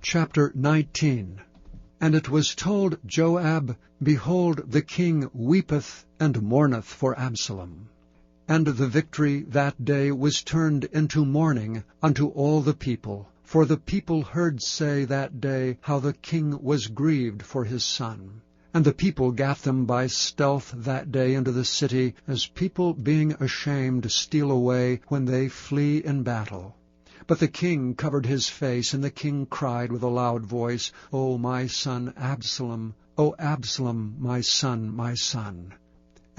Chapter 19. And it was told Joab, Behold, the king weepeth and mourneth for Absalom. And the victory that day was turned into mourning unto all the people, for the people heard say that day how the king was grieved for his son. And the people gat them by stealth that day into the city, as people being ashamed steal away when they flee in battle. But the king covered his face, and the king cried with a loud voice, O my son Absalom, O Absalom, my son, my son.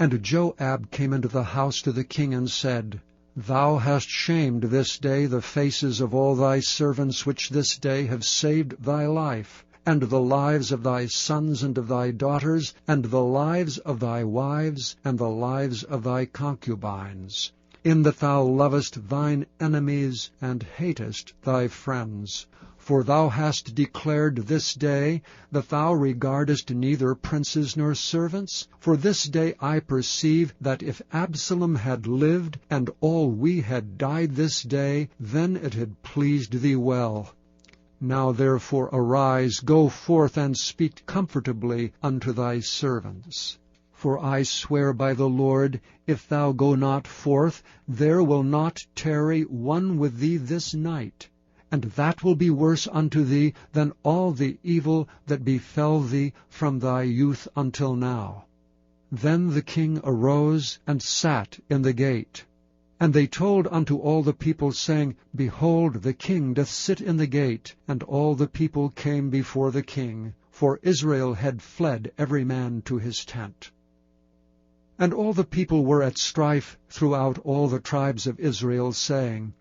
And Joab came into the house to the king, and said, Thou hast shamed this day the faces of all thy servants, which this day have saved thy life, and the lives of thy sons and of thy daughters, and the lives of thy wives, and the lives of thy concubines, in that thou lovest thine enemies, and hatest thy friends. For thou hast declared this day that thou regardest neither princes nor servants. For this day I perceive that if Absalom had lived, and all we had died this day, then it had pleased thee well. Now therefore arise, go forth, and speak comfortably unto thy servants. For I swear by the Lord, if thou go not forth, there will not tarry one with thee this night, and that will be worse unto thee than all the evil that befell thee from thy youth until now. Then the king arose and sat in the gate. And they told unto all the people, saying, Behold, the king doth sit in the gate. And all the people came before the king, for Israel had fled every man to his tent. And all the people were at strife throughout all the tribes of Israel, saying,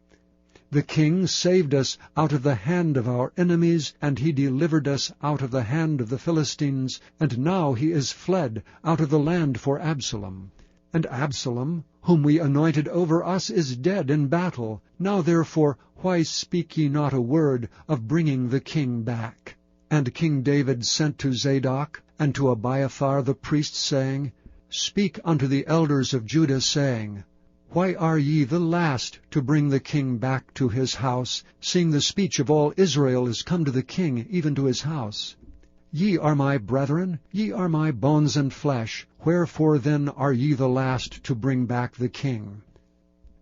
The king saved us out of the hand of our enemies, and he delivered us out of the hand of the Philistines, and now he is fled out of the land for Absalom. And Absalom, whom we anointed over us, is dead in battle. Now therefore, why speak ye not a word of bringing the king back? And King David sent to Zadok and to Abiathar the priest, saying, Speak unto the elders of Judah, saying, Why are ye the last to bring the king back to his house, seeing the speech of all Israel is come to the king, even to his house? Ye are my brethren, ye are my bones and flesh. Wherefore then are ye the last to bring back the king?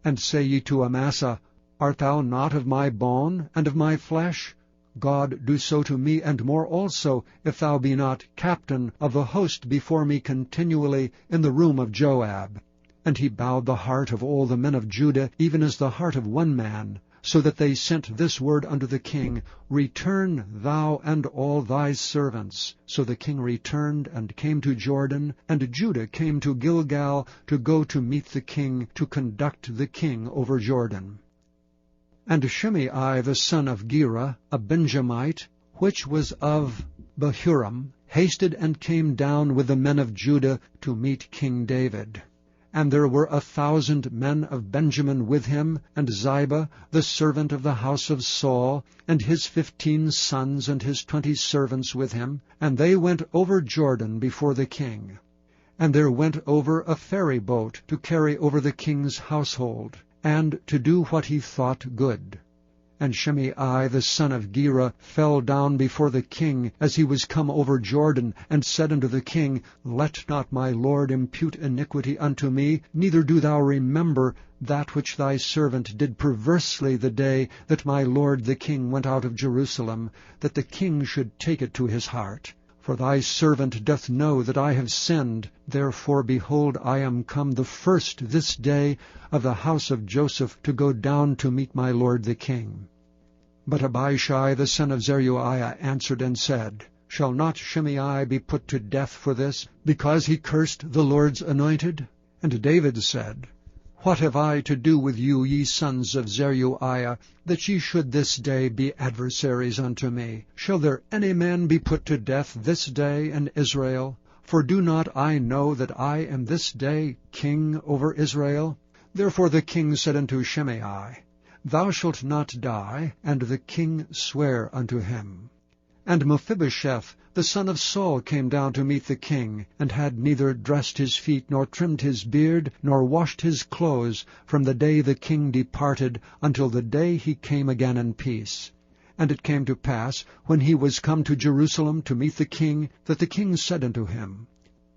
And say ye to Amasa, Art thou not of my bone and of my flesh? God do so to me, and more also, if thou be not captain of the host before me continually in the room of Joab. And he bowed the heart of all the men of Judah, even as the heart of one man, so that they sent this word unto the king, Return thou and all thy servants. So the king returned and came to Jordan, and Judah came to Gilgal to go to meet the king, to conduct the king over Jordan. And Shimei the son of Gera, a Benjamite, which was of Bahurim, hasted and came down with the men of Judah to meet King David. And there were 1,000 men of Benjamin with him, and Ziba, the servant of the house of Saul, and his 15 sons and his 20 servants with him, and they went over Jordan before the king. And there went over a ferry boat to carry over the king's household, and to do what he thought good. And Shimei the son of Gera fell down before the king as he was come over Jordan, and said unto the king, Let not my lord impute iniquity unto me, neither do thou remember that which thy servant did perversely the day that my lord the king went out of Jerusalem, that the king should take it to his heart. For thy servant doth know that I have sinned. Therefore, behold, I am come the first this day of the house of Joseph to go down to meet my lord the king. But Abishai the son of Zeruiah answered and said, Shall not Shimei be put to death for this, because he cursed the Lord's anointed? And David said, What have I to do with you, ye sons of Zeruiah, that ye should this day be adversaries unto me? Shall there any man be put to death this day in Israel? For do not I know that I am this day king over Israel? Therefore the king said unto Shimei, Thou shalt not die. And the king sware unto him. And Mephibosheth, the son of Saul, came down to meet the king, and had neither dressed his feet, nor trimmed his beard, nor washed his clothes, from the day the king departed until the day he came again in peace. And it came to pass, when he was come to Jerusalem to meet the king, that the king said unto him,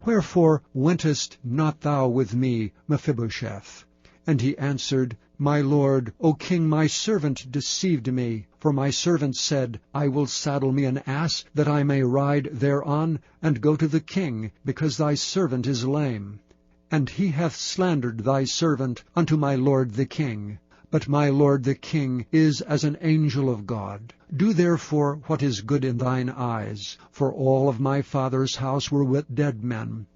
Wherefore wentest not thou with me, Mephibosheth? And he answered, My lord, O king, my servant deceived me. For my servant said, I will saddle me an ass, that I may ride thereon, and go to the king, because thy servant is lame. And he hath slandered thy servant unto my lord the king. But my lord the king is as an angel of God. Do therefore what is good in thine eyes. For all of my father's house were but dead men.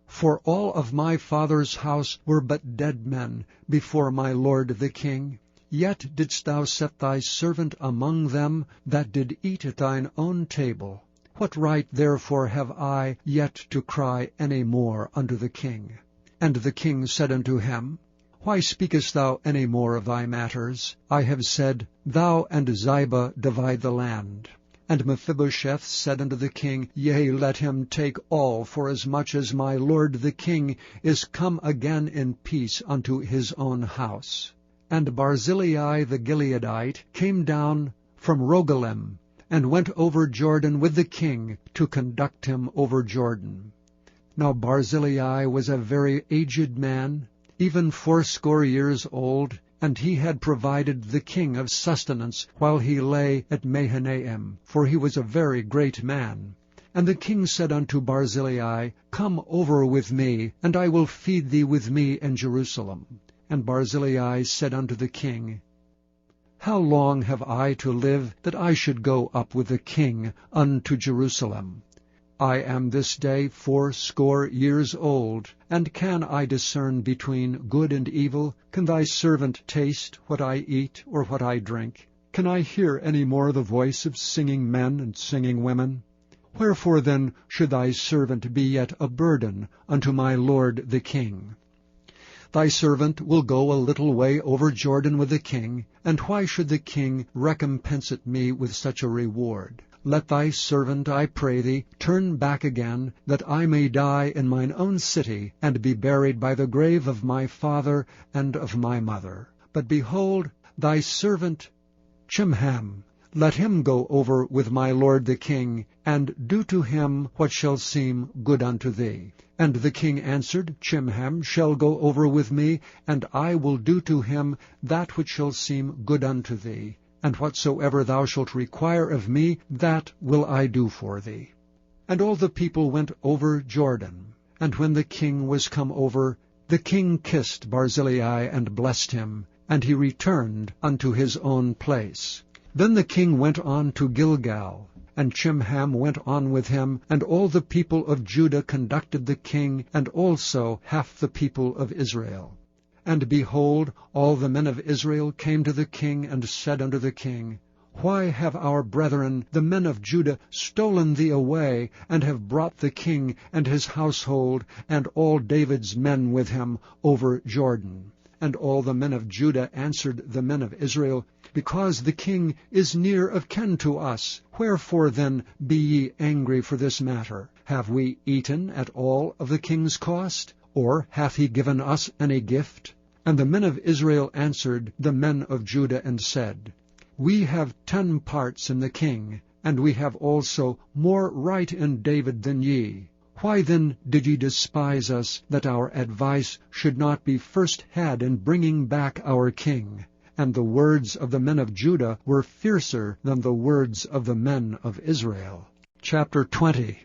For all of my father's house were but dead men before my lord the king. Yet didst thou set thy servant among them that did eat at thine own table. What right therefore have I yet to cry any more unto the king? And the king said unto him, Why speakest thou any more of thy matters? I have said, Thou and Ziba divide the land. And Mephibosheth said unto the king, Yea, let him take all, forasmuch as my lord the king is come again in peace unto his own house. And Barzillai the Gileadite came down from Rogelim, and went over Jordan with the king to conduct him over Jordan. Now Barzillai was a very aged man, even 80 years old, and he had provided the king of sustenance while he lay at Mahanaim, for he was a very great man. And the king said unto Barzillai, Come over with me, and I will feed thee with me in Jerusalem. And Barzillai said unto the king, How long have I to live, that I should go up with the king unto Jerusalem? I am this day 80 years old, and can I discern between good and evil? Can thy servant taste what I eat or what I drink? Can I hear any more the voice of singing men and singing women? Wherefore then should thy servant be yet a burden unto my lord the king? Thy servant will go a little way over Jordan with the king, and why should the king recompense me with such a reward? Let thy servant, I pray thee, turn back again, that I may die in mine own city, and be buried by the grave of my father and of my mother. But behold, thy servant Chimham, let him go over with my lord the king, and do to him what shall seem good unto thee. And the king answered, Chimham shall go over with me, and I will do to him that which shall seem good unto thee. And whatsoever thou shalt require of me, that will I do for thee. And all the people went over Jordan. And when the king was come over, the king kissed Barzillai and blessed him, and he returned unto his own place. Then the king went on to Gilgal, and Chimham went on with him, and all the people of Judah conducted the king, and also half the people of Israel. And behold, all the men of Israel came to the king, and said unto the king, Why have our brethren, the men of Judah, stolen thee away, and have brought the king and his household, and all David's men with him, over Jordan? And all the men of Judah answered the men of Israel, Because the king is near of kin to us. Wherefore then be ye angry for this matter? Have we eaten at all of the king's cost? Or hath he given us any gift? And the men of Israel answered the men of Judah, and said, We have 10 parts in the king, and we have also more right in David than ye. Why then did ye despise us, that our advice should not be first had in bringing back our king? And the words of the men of Judah were fiercer than the words of the men of Israel. Chapter 20.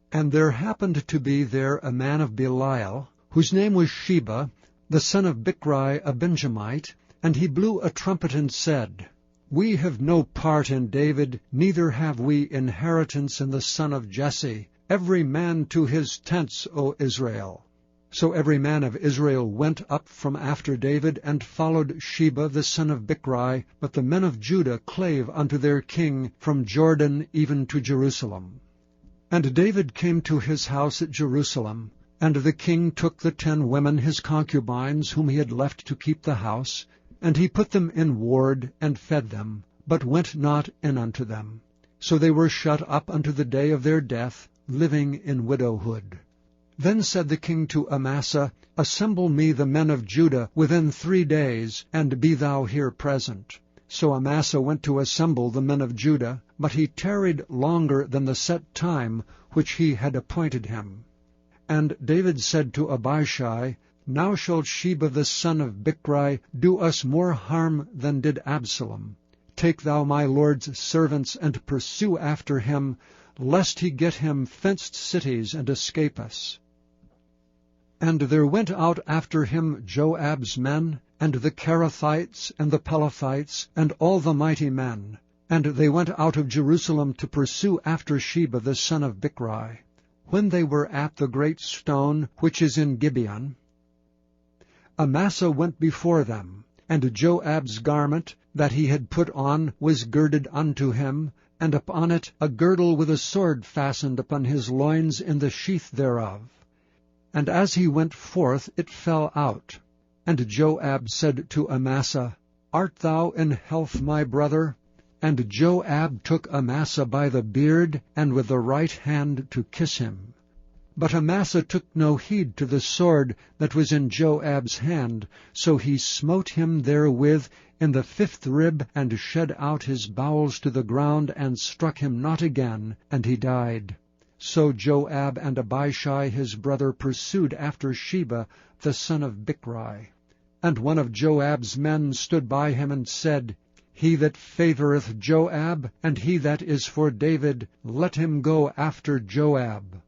And there happened to be there a man of Belial, whose name was Sheba, the son of Bichri, a Benjamite, and he blew a trumpet and said, We have no part in David, neither have we inheritance in the son of Jesse. Every man to his tents, O Israel. So every man of Israel went up from after David, and followed Sheba the son of Bichri, but the men of Judah clave unto their king from Jordan even to Jerusalem. And David came to his house at Jerusalem, and the king took the 10 women his concubines, whom he had left to keep the house, and he put them in ward, and fed them, but went not in unto them. So they were shut up unto the day of their death, living in widowhood. Then said the king to Amasa, Assemble me the men of Judah within 3 days, and be thou here present. So Amasa went to assemble the men of Judah, but he tarried longer than the set time which he had appointed him. And David said to Abishai, Now shall Sheba the son of Bichri do us more harm than did Absalom. Take thou my lord's servants, and pursue after him, lest he get him fenced cities, and escape us. And there went out after him Joab's men, and the Cherethites, and the Pelethites, and all the mighty men. And they went out of Jerusalem to pursue after Sheba the son of Bichri. When they were at the great stone which is in Gibeon, Amasa went before them, and Joab's garment that he had put on was girded unto him, and upon it a girdle with a sword fastened upon his loins in the sheath thereof. And as he went forth it fell out. And Joab said to Amasa, Art thou in health, my brother? And Joab took Amasa by the beard, and with the right hand to kiss him. But Amasa took no heed to the sword that was in Joab's hand, so he smote him therewith in the 5th rib, and shed out his bowels to the ground, and struck him not again, and he died. So Joab and Abishai his brother pursued after Sheba the son of Bichri. And one of Joab's men stood by him, and said, He that favoureth Joab, and he that is for David, let him go after Joab.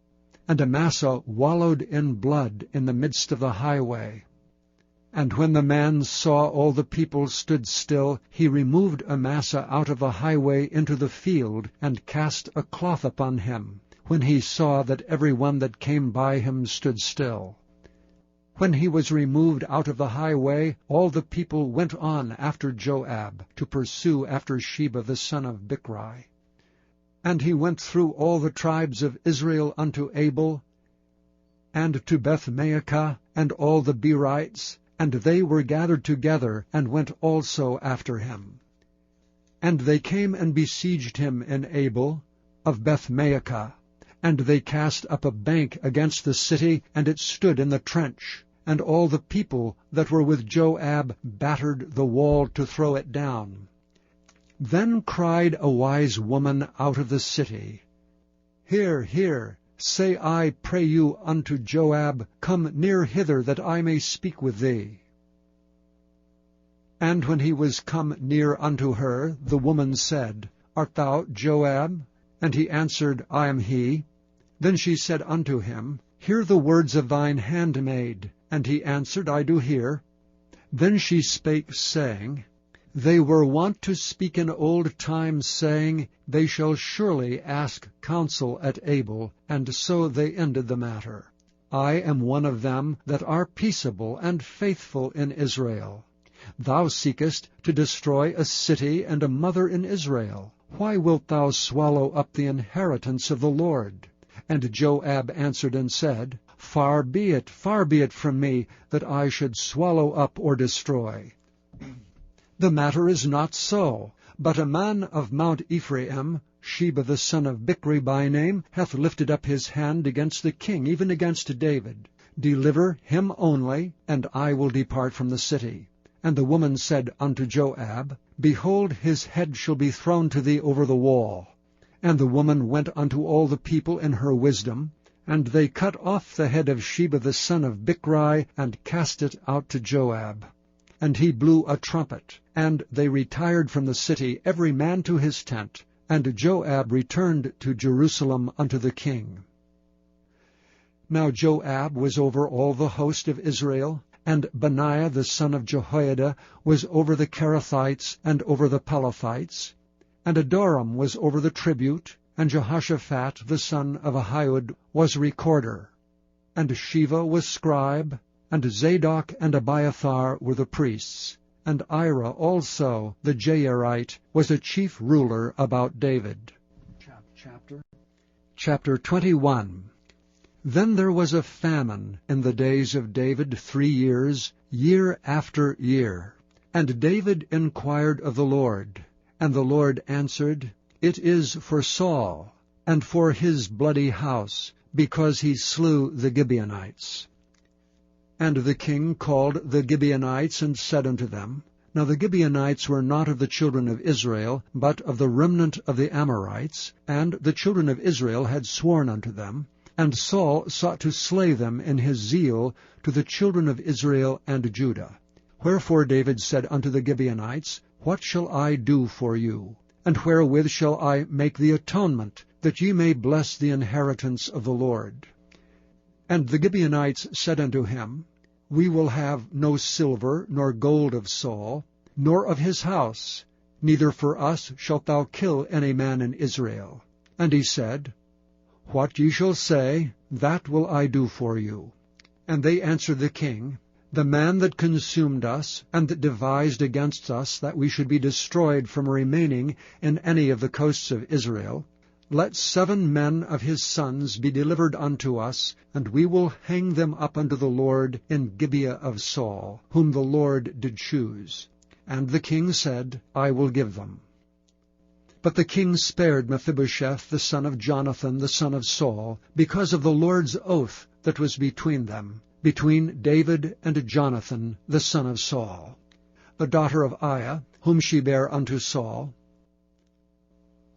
And Amasa wallowed in blood in the midst of the highway. And when the man saw all the people stood still, he removed Amasa out of the highway into the field, and cast a cloth upon him, when he saw that every one that came by him stood still. When he was removed out of the highway, all the people went on after Joab, to pursue after Sheba the son of Bichri. And he went through all the tribes of Israel unto Abel, and to Beth-maachah, and all the Berites, and they were gathered together, and went also after him. And they came and besieged him in Abel of Beth-maachah, and they cast up a bank against the city, and it stood in the trench. And all the people that were with Joab battered the wall to throw it down. Then cried a wise woman out of the city, Hear, hear, say I pray you unto Joab, Come near hither, that I may speak with thee. And when he was come near unto her, the woman said, Art thou Joab? And he answered, I am he. Then she said unto him, Hear the words of thine handmaid. And he answered, I do hear. Then she spake, saying, They were wont to speak in old times, saying, They shall surely ask counsel at Abel, and so they ended the matter. I am one of them that are peaceable and faithful in Israel. Thou seekest to destroy a city and a mother in Israel. Why wilt thou swallow up the inheritance of the Lord? And Joab answered and said, Far be it from me, that I should swallow up or destroy. The matter is not so, but a man of Mount Ephraim, Sheba the son of Bichri by name, hath lifted up his hand against the king, even against David. Deliver him only, and I will depart from the city. And the woman said unto Joab, Behold, his head shall be thrown to thee over the wall. And the woman went unto all the people in her wisdom, and they cut off the head of Sheba the son of Bichri, and cast it out to Joab. And he blew a trumpet, and they retired from the city, every man to his tent. And Joab returned to Jerusalem unto the king. Now Joab was over all the host of Israel, and Benaiah the son of Jehoiada was over the Cherethites and over the Pelethites, and Adoram was over the tribute, and Jehoshaphat the son of Ahihud was recorder, and Sheva was scribe, and Zadok and Abiathar were the priests, and Ira also the Jairite was a chief ruler about David. Chapter 21. Then there was a famine in the days of David 3 years, year after year. And David inquired of the Lord, and the Lord answered, It is for Saul, and for his bloody house, because he slew the Gibeonites. And the king called the Gibeonites, and said unto them, Now the Gibeonites were not of the children of Israel, but of the remnant of the Amorites, and the children of Israel had sworn unto them. And Saul sought to slay them in his zeal to the children of Israel and Judah. Wherefore David said unto the Gibeonites, What shall I do for you? And wherewith shall I make the atonement, that ye may bless the inheritance of the Lord? And the Gibeonites said unto him, We will have no silver nor gold of Saul, nor of his house, neither for us shalt thou kill any man in Israel. And he said, What ye shall say, that will I do for you. And they answered the king, The man that consumed us, and that devised against us that we should be destroyed from remaining in any of the coasts of Israel, let 7 men of his sons be delivered unto us, and we will hang them up unto the Lord in Gibeah of Saul, whom the Lord did choose. And the king said, I will give them. But the king spared Mephibosheth the son of Jonathan the son of Saul, because of the Lord's oath that was between them, between David and Jonathan the son of Saul. The daughter of Aiah, whom she bare unto Saul,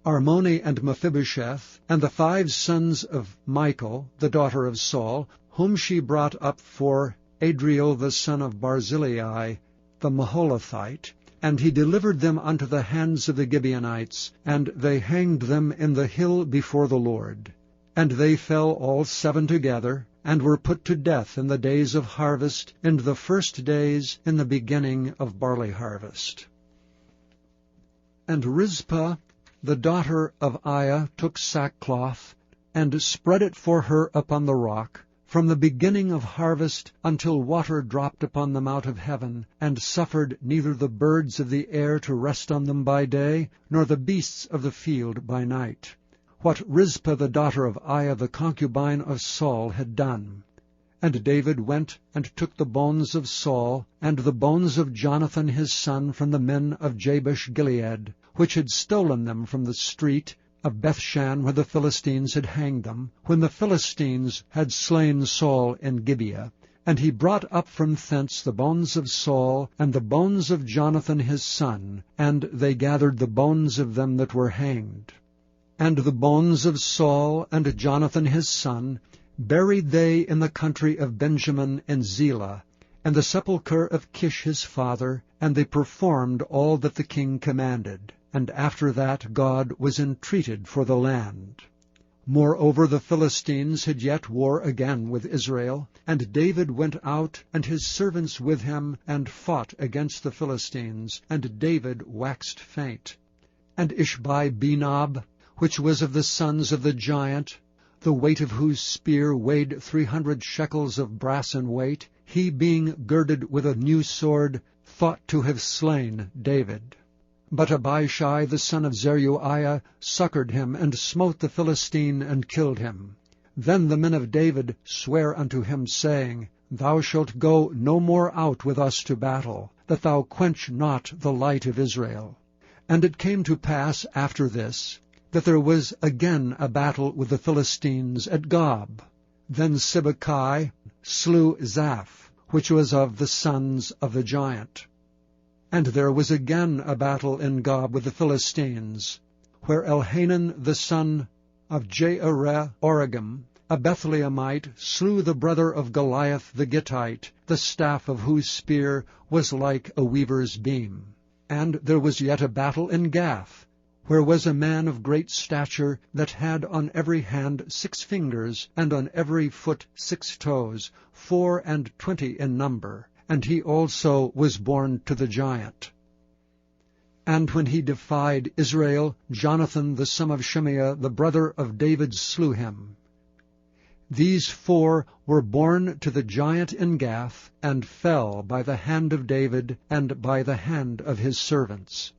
Armoni and Mephibosheth, and the 5 sons of Michal, the daughter of Saul, whom she brought up for Adriel the son of Barzillai, the Maholathite, and he delivered them unto the hands of the Gibeonites, and they hanged them in the hill before the Lord. And they fell all 7 together, and were put to death in the days of harvest, in the first days in the beginning of barley harvest. And Rizpah, the daughter of Aiah, took sackcloth, and spread it for her upon the rock, from the beginning of harvest until water dropped upon them out of heaven, and suffered neither the birds of the air to rest on them by day, nor the beasts of the field by night. What Rizpah the daughter of Aiah the concubine of Saul had done. And David went and took the bones of Saul, and the bones of Jonathan his son from the men of Jabesh-Gilead, which had stolen them from the street of Bethshan, where the Philistines had hanged them, when the Philistines had slain Saul in Gibeah. And he brought up from thence the bones of Saul, and the bones of Jonathan his son, and they gathered the bones of them that were hanged. And the bones of Saul and Jonathan his son buried they in the country of Benjamin in Zelah, and the sepulchre of Kish his father, and they performed all that the king commanded. And after that God was entreated for the land. Moreover, the Philistines had yet war again with Israel, and David went out, and his servants with him, and fought against the Philistines, and David waxed faint. And Ishbi-Benob, which was of the sons of the giant, the weight of whose spear weighed 300 shekels of brass in weight, he being girded with a new sword, thought to have slain David. But Abishai the son of Zeruiah succored him, and smote the Philistine, and killed him. Then the men of David sware unto him, saying, Thou shalt go no more out with us to battle, that thou quench not the light of Israel. And it came to pass after this, that there was again a battle with the Philistines at Gob. Then Sibbecai slew Zaph, which was of the sons of the giant. And there was again a battle in Gob with the Philistines, where Elhanan the son of Jeareh-Oregim, a Bethlehemite, slew the brother of Goliath the Gittite, the staff of whose spear was like a weaver's beam. And there was yet a battle in Gath, where was a man of great stature, that had on every hand 6 fingers, and on every foot 6 toes, 24 in number. And he also was born to the giant. And when he defied Israel, Jonathan the son of Shimeah, the brother of David, slew him. These 4 were born to the giant in Gath, and fell by the hand of David, and by the hand of his servants.